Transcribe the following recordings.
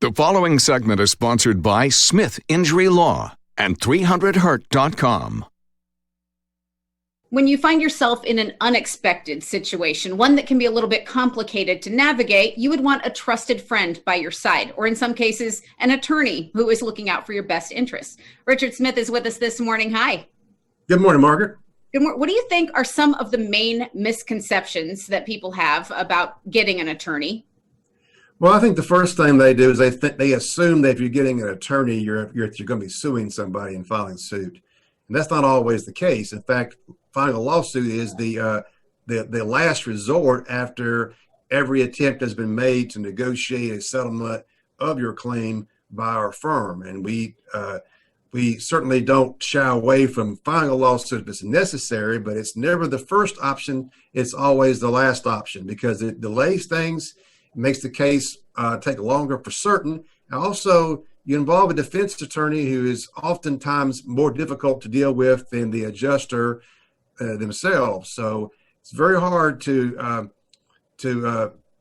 The following segment is sponsored by Smith Injury Law and 300hurt.com. When you find yourself in an unexpected situation, one that can be a little bit complicated to navigate, you would want a trusted friend by your side, or in some cases, an attorney who is looking out for your best interests. Richard Smith is with us this morning. Hi. Good morning, Margaret. Good morning. What do you think are some of the main misconceptions that people have about getting an attorney? Well, I think the first thing they do is they assume that if you're getting an attorney, you're going to be suing somebody and filing suit, and that's not always the case. In fact, filing a lawsuit is the last resort after every attempt has been made to negotiate a settlement of your claim by our firm, and we certainly don't shy away from filing a lawsuit if it's necessary, but it's never the first option. It's always the last option because it delays things. It makes the case take longer for certain. And also, you involve a defense attorney who is oftentimes more difficult to deal with than the adjuster themselves. So it's very hard to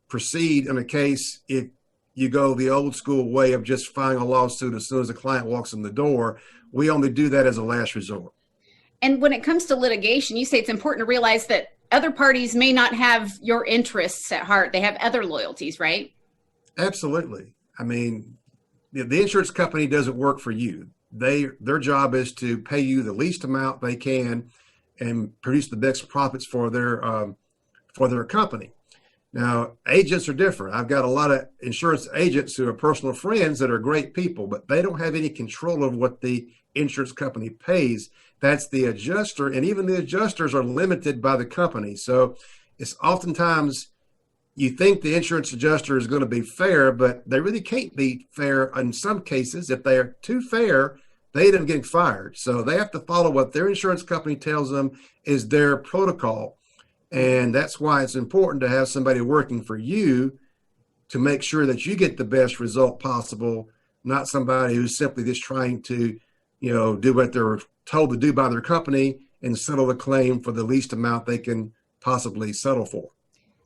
proceed in a case if you go the old school way of just filing a lawsuit as soon as the client walks in the door. We only do that as a last resort. And when it comes to litigation, you say it's important to realize that other parties may not have your interests at heart. They have other loyalties, right? Absolutely. I mean, the insurance company doesn't work for you. Their job is to pay you the least amount they can and produce the best profits for their company. Now, agents are different. I've got a lot of insurance agents who are personal friends that are great people, but they don't have any control of what the insurance company pays. That's the adjuster, and even the adjusters are limited by the company. So it's oftentimes you think the insurance adjuster is going to be fair, but they really can't be fair in some cases. If they are too fair, they end up getting fired. So they have to follow what their insurance company tells them is their protocol. And that's why it's important to have somebody working for you to make sure that you get the best result possible, not somebody who's simply just trying to, do what they're told to do by their company and settle the claim for the least amount they can possibly settle for.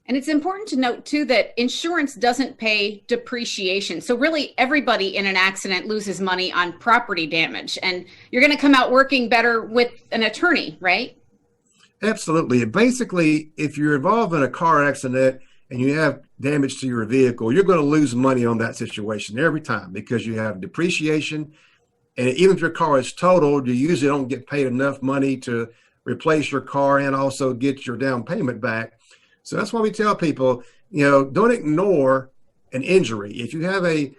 And it's important to note, too, that insurance doesn't pay depreciation. So really, everybody in an accident loses money on property damage. And you're going to come out working better with an attorney, right? Absolutely. Basically, if you're involved in a car accident and you have damage to your vehicle, you're going to lose money on that situation every time because you have depreciation. And even if your car is totaled, you usually don't get paid enough money to replace your car and also get your down payment back. So that's why we tell people, don't ignore an injury. If you have a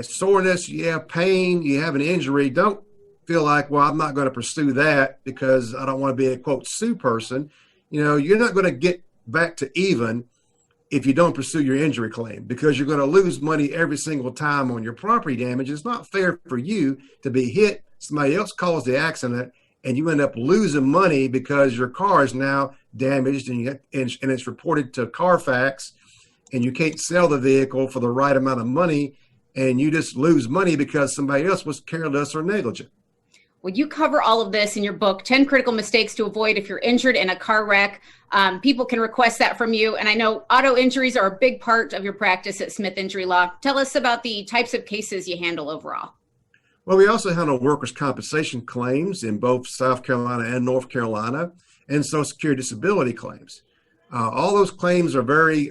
soreness, you have pain, you have an injury, don't feel like, well, I'm not going to pursue that because I don't want to be a, quote, sue person. You're not going to get back to even if you don't pursue your injury claim because you're going to lose money every single time on your property damage. It's not fair for you to be hit, somebody else caused the accident, and you end up losing money because your car is now damaged and it's reported to Carfax and you can't sell the vehicle for the right amount of money and you just lose money because somebody else was careless or negligent. Well, you cover all of this in your book, 10 Critical Mistakes to Avoid If You're Injured in a Car Wreck. People can request that from you. And I know auto injuries are a big part of your practice at Smith Injury Law. Tell us about the types of cases you handle overall. Well, we also handle workers' compensation claims in both South Carolina and North Carolina and Social Security disability claims. All those claims are very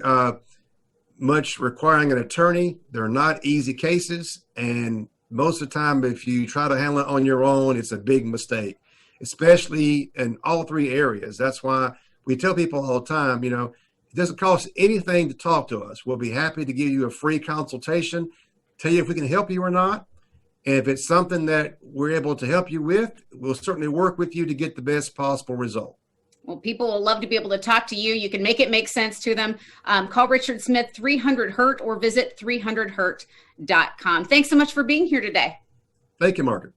much requiring an attorney. They're not easy cases, and most of the time, if you try to handle it on your own, it's a big mistake, especially in all three areas. That's why we tell people all the time, it doesn't cost anything to talk to us. We'll be happy to give you a free consultation, tell you if we can help you or not. And if it's something that we're able to help you with, we'll certainly work with you to get the best possible result. Well, people will love to be able to talk to you. You can make it make sense to them. Call Richard Smith, 300HURT, or visit 300hurt.com. Thanks so much for being here today. Thank you, Margaret.